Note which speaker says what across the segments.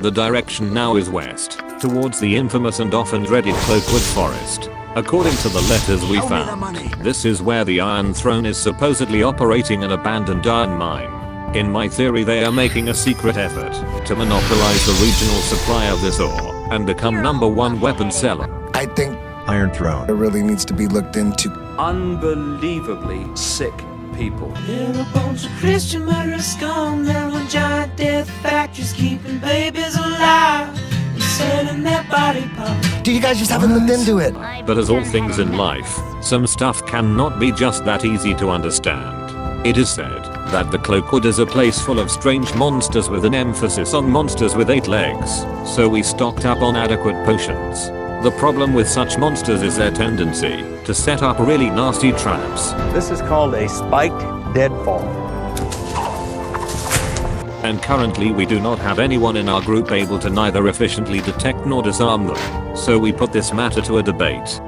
Speaker 1: The direction now is west, towards the infamous and often dreaded Cloakwood Forest. According to the letters we found, this is where the Iron Throne is supposedly operating an abandoned iron mine. In my theory, they are making a secret effort to monopolize the regional supply of this ore and become #1 weapon seller.
Speaker 2: I think
Speaker 3: Iron Throne.
Speaker 2: it really needs to be looked into.
Speaker 4: Unbelievably sick people.
Speaker 5: They're a bunch of Christian murderers scum. They're on giant death factories keeping babies alive and selling their body parts.
Speaker 2: Do you guys just haven't looked into it?
Speaker 1: But as all things in life, some stuff cannot be just that easy to understand. It is said that the Cloakwood is a place full of strange monsters with an emphasis on monsters with 8 legs, so we stocked up on adequate potions. The problem with such monsters is their tendency to set up really nasty traps.
Speaker 6: This is called a spiked deadfall.
Speaker 1: And currently we do not have anyone in our group able to neither efficiently detect nor disarm them, so we put this matter to a debate.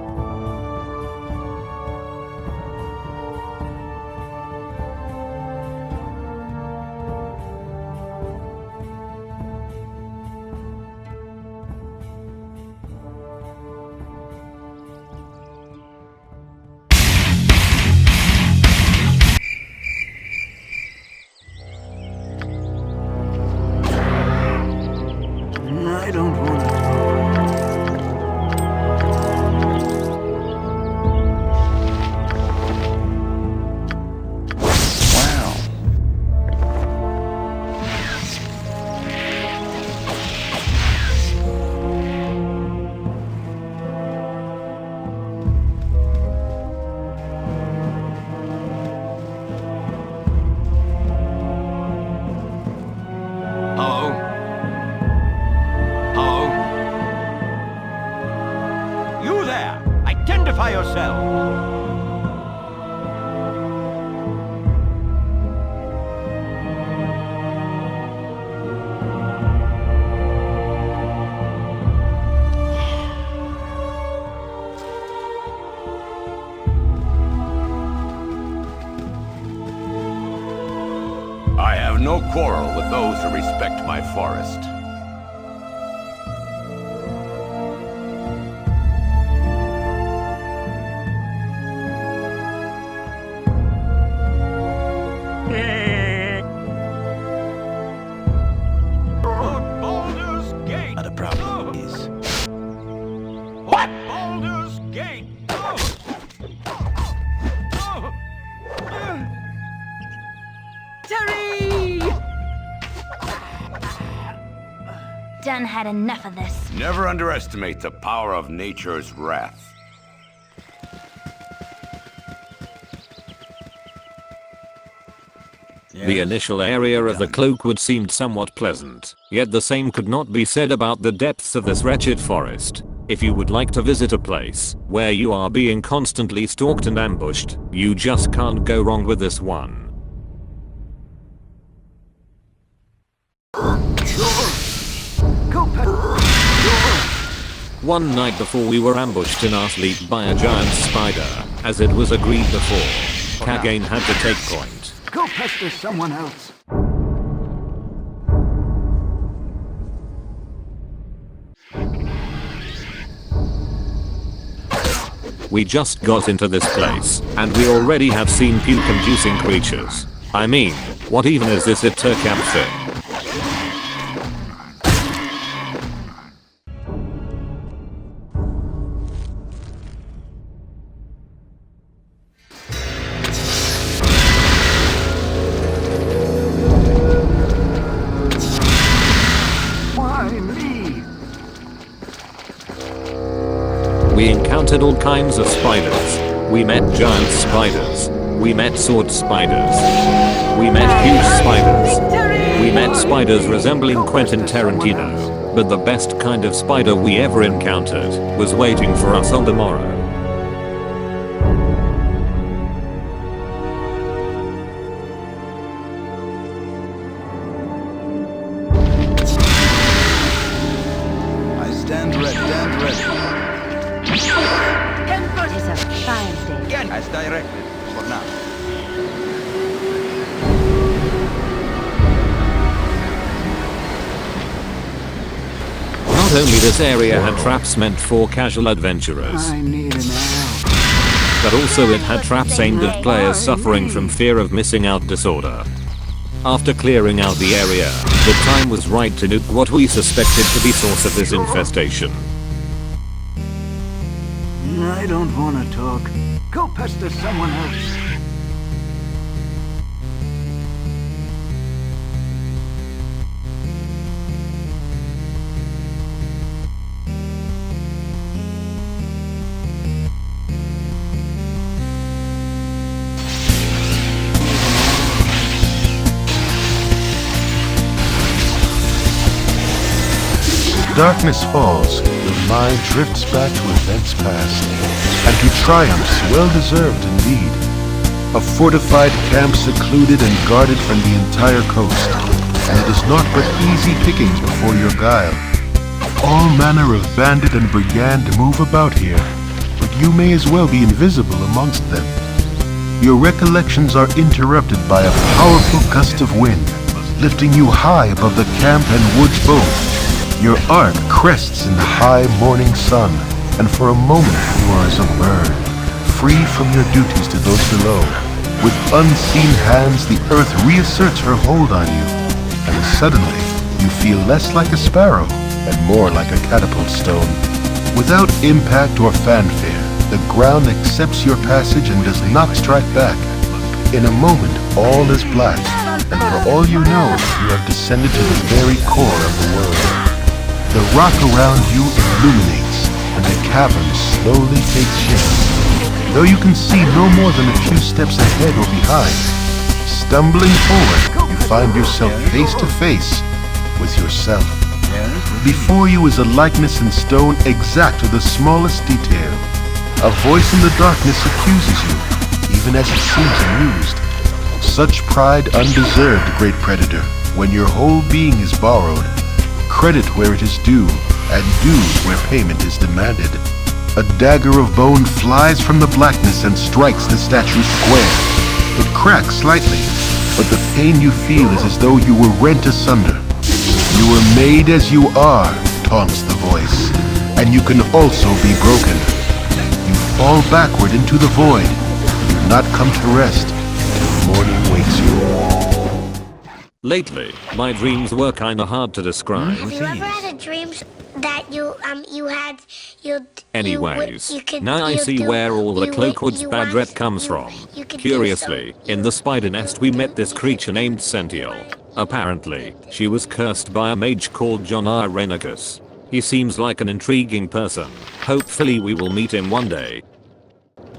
Speaker 5: I don't want to.
Speaker 6: Identify yourself!
Speaker 7: I have no quarrel with those who respect my forest.
Speaker 6: Baldur's Gate!
Speaker 2: The problem is...
Speaker 6: What? Baldur's Gate!
Speaker 8: Terry! Done had enough of this.
Speaker 7: Never underestimate the power of nature's wrath.
Speaker 1: The initial area of the Cloakwood seemed somewhat pleasant, yet the same could not be said about the depths of this wretched forest. If you would like to visit a place where you are being constantly stalked and ambushed, you just can't go wrong with this one. One night before we were ambushed in our sleep by a giant spider, as it was agreed before, Kagane had to take point.
Speaker 6: Go pester someone else.
Speaker 1: We just got into this place, and we already have seen puke-inducing creatures. I mean, what even is this Turkap thing? We encountered all kinds of spiders. We met giant spiders. We met sword spiders. We met huge spiders. We met spiders resembling Quentin Tarantino. But the best kind of spider we ever encountered was waiting for us on the morrow.
Speaker 2: I stand ready, stand ready.
Speaker 8: It is a fine day.
Speaker 6: Again, as directed, for now.
Speaker 1: only this area had traps meant for casual adventurers,
Speaker 6: I need an arrow.
Speaker 1: but also it had traps aimed at players suffering from fear of missing out disorder. After clearing out the area, the time was right to nuke what we suspected to be source of this infestation.
Speaker 6: I don't want to talk. Go pester someone else.
Speaker 3: Darkness falls, your mind drifts back to events past, and to triumphs well-deserved indeed. A fortified camp secluded and guarded from the entire coast, and it is not but easy pickings before your guile. All manner of bandit and brigand move about here, but you may as well be invisible amongst them. Your recollections are interrupted by a powerful gust of wind, lifting you high above the camp and woods both. Your arc crests in the high morning sun, and for a moment you are as a bird, free from your duties to those below. With unseen hands, the earth reasserts her hold on you, and suddenly you feel less like a sparrow and more like a catapult stone. Without impact or fanfare, the ground accepts your passage and does not strike back. In a moment, all is black, and for all you know, you have descended to the very core of the world. The rock around you illuminates, and the cavern slowly takes shape. Though you can see no more than a few steps ahead or behind, stumbling forward, you find yourself face to face with yourself. Before you is a likeness in stone exact to the smallest detail. A voice in the darkness accuses you, even as it seems amused. Such pride undeserved, great predator, when your whole being is borrowed. Credit where it is due, and due where payment is demanded. A dagger of bone flies from the blackness and strikes the statue square. It cracks slightly, but the pain you feel is as though you were rent asunder. You were made as you are, taunts the voice, and you can also be broken. You fall backward into the void, and do not come to rest till morning wakes you.
Speaker 1: Lately, my dreams were kinda hard to describe.
Speaker 9: Have you ever had a dream that you had
Speaker 1: Anyways, now I see where all the Cloakwood's bad rep comes from. Curiously, in the spider nest we met this creature named Sentiel. Apparently, she was cursed by a mage called John Irenicus. He seems like an intriguing person. Hopefully we will meet him one day.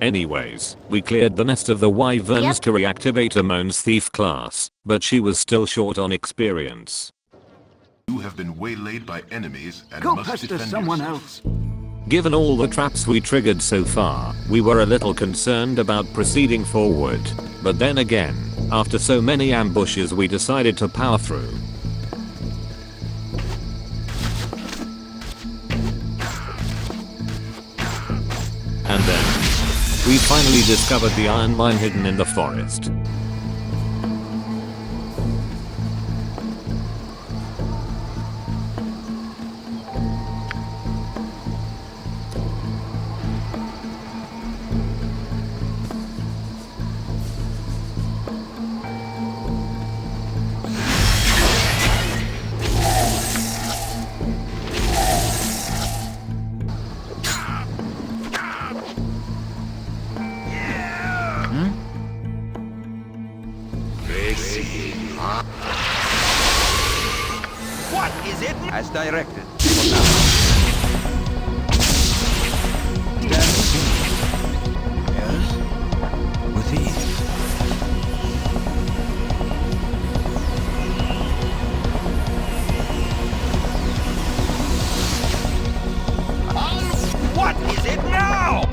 Speaker 1: Anyways, we cleared the nest of the wyverns to reactivate Amon's thief class, but she was still short on experience.
Speaker 3: You have been waylaid by enemies and
Speaker 6: Go
Speaker 3: must
Speaker 6: pester
Speaker 3: defend
Speaker 6: someone
Speaker 3: yourself.
Speaker 6: else.
Speaker 1: Given all the traps we triggered so far, we were a little concerned about proceeding forward, but then again, after so many ambushes we decided to power through. And then, we finally discovered the iron mine hidden in the forest.
Speaker 6: What is it? As directed.
Speaker 2: Yes? With ease.
Speaker 6: What is it now?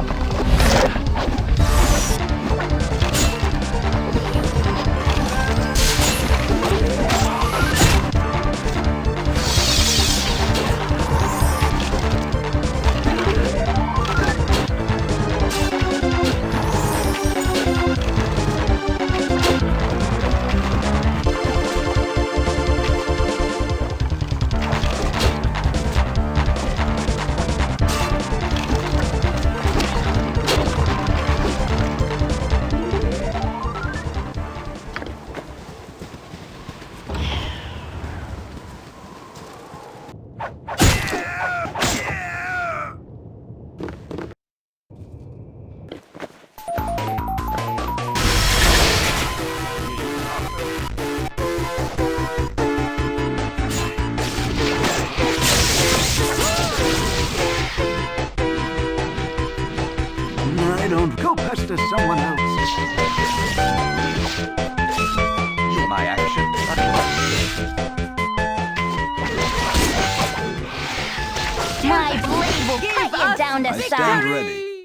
Speaker 6: someone else.
Speaker 2: My action.
Speaker 8: My blade will cut you down to
Speaker 2: I stand
Speaker 8: size.
Speaker 2: ready.